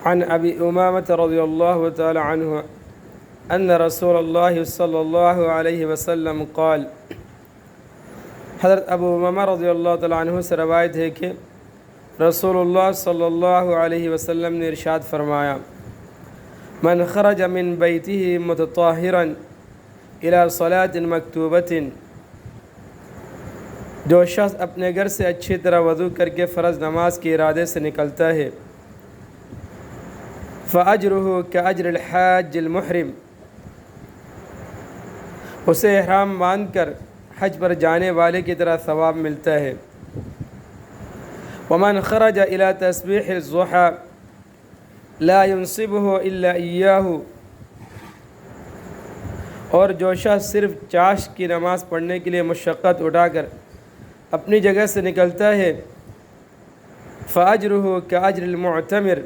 عن ابی امامۃ رضی اللہ تعالی عنہ ان رسول اللہ صلی اللہ علیہ وسلم قال، حضرت ابو امامہ رضی اللہ تعالی عنہ سے روایت ہے کہ رسول اللہ صلی اللہ علیہ وسلم نے ارشاد فرمایا، من خرج من بیتہ متطہرا الی صلاۃ مکتوبۃ، جو شخص اپنے گھر سے اچھی طرح وضو کر کے فرض نماز کے ارادے سے نکلتا ہے، فَأَجْرُهُ كَأَجْرِ الْحَاجِّ الْمُحْرِمِ، اسے احرام باندھ کر حج پر جانے والے کی طرح ثواب ملتا ہے۔ وَمَنْ خَرَجَ إِلَى تَسْبِيحِ الضُّحَى لَا يُنْصِبُهُ إِلَّا إِيَّاهُ، اور جو شخص صرف چاشت کی نماز پڑھنے کے لیے مشقت اٹھا کر اپنی جگہ سے نکلتا ہے، فَأَجْرُهُ كَأَجْرِ الْمُعْتَمِرِ،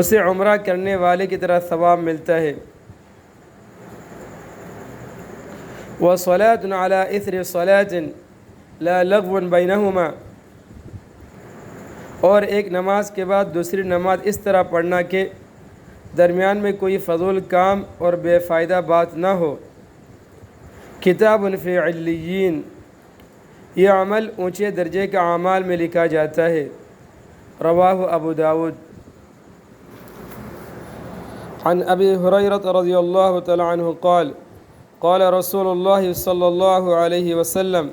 اسے عمرہ کرنے والے کی طرح ثواب ملتا ہے۔ وَصَلَاةٌ عَلَى إِثْرِ صَلَاةٍ لَا لَغْوٌ بَيْنَهُمَا، اور ایک نماز کے بعد دوسری نماز اس طرح پڑھنا کہ درمیان میں کوئی فضول کام اور بے فائدہ بات نہ ہو۔ کتاب فی علیین، یہ عمل اونچے درجے کے اعمال میں لکھا جاتا ہے۔ رواہ ابو داود۔ عن ابی ہریرہ رضی اللہ تعالی عنہ قال، قال رسول اللہ صلی اللہ علیہ وسلم،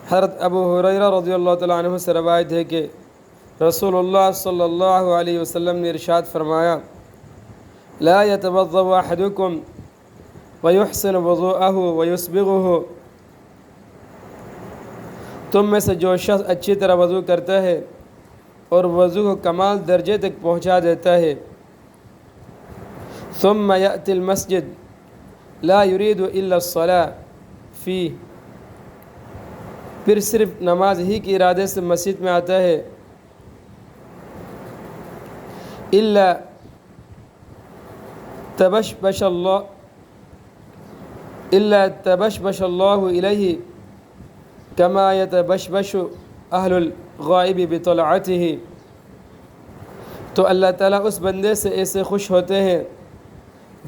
حضرت ابو ہریرہ رضی اللہ تعالی عنہ سے روایت ہے کہ رسول اللہ صلی اللہ علیہ وسلم نے ارشاد فرمایا، لا يتوضأ احدکم ويحسن وضوءه ويسبغه، تم میں سے جو شخص اچھی طرح وضو کرتا ہے اور وضو کو کمال درجے تک پہنچا دیتا ہے، ثم يأتي المسجد لا يريد إلا الصلاة فيه، پھر صرف نماز ہی کے ارادے سے مسجد میں آتا ہے، إلا تبشبش الله إليه كما يتبشبش أهل الغائب بطلعته، تو اللہ تعالیٰ اس بندے سے ایسے خوش ہوتے ہیں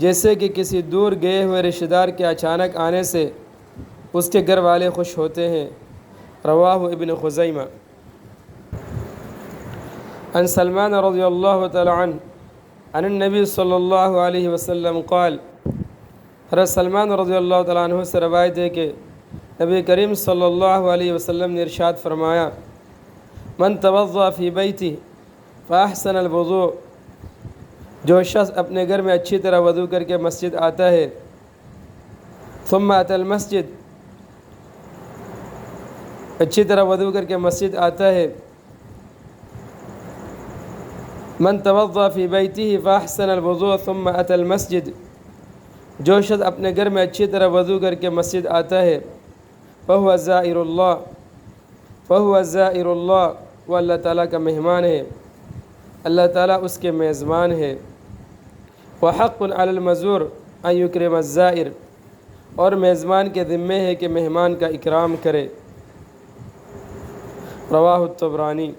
جیسے کہ کسی دور گئے ہوئے رشتہ دار کے اچانک آنے سے اس کے گھر والے خوش ہوتے ہیں۔ رواہ ابن خزیمہ۔ عن سلمان رضی اللہ تعالی عنہ عن النبی صلی اللہ علیہ وسلم قال، حضرت سلمان رضی اللہ تعالیٰ عنہ سے روایت ہے کہ نبی کریم صلی اللہ علیہ وسلم نے ارشاد فرمایا، من توضأ فی بیتہ فاحسن الوضوء، جو شخص اپنے گھر میں اچھی طرح وضو کر کے مسجد آتا ہے، ثم اتى المسجد، اچھی طرح وضو کر کے مسجد آتا ہے، من توضأ فی بیتہ فاحسن الوضوء ثم اتى المسجد، جو شخص اپنے گھر میں اچھی طرح وضو کر کے مسجد آتا ہے، فهو زائر اللہ، وہ اللہ تعالیٰ کا مہمان ہے، اللہ تعالیٰ اس کے میزبان ہے۔ وحق علی المزور ان یکرم الزائر، اور میزبان کے ذمے ہے کہ مہمان کا اکرام کرے۔ رواہ الطبرانی۔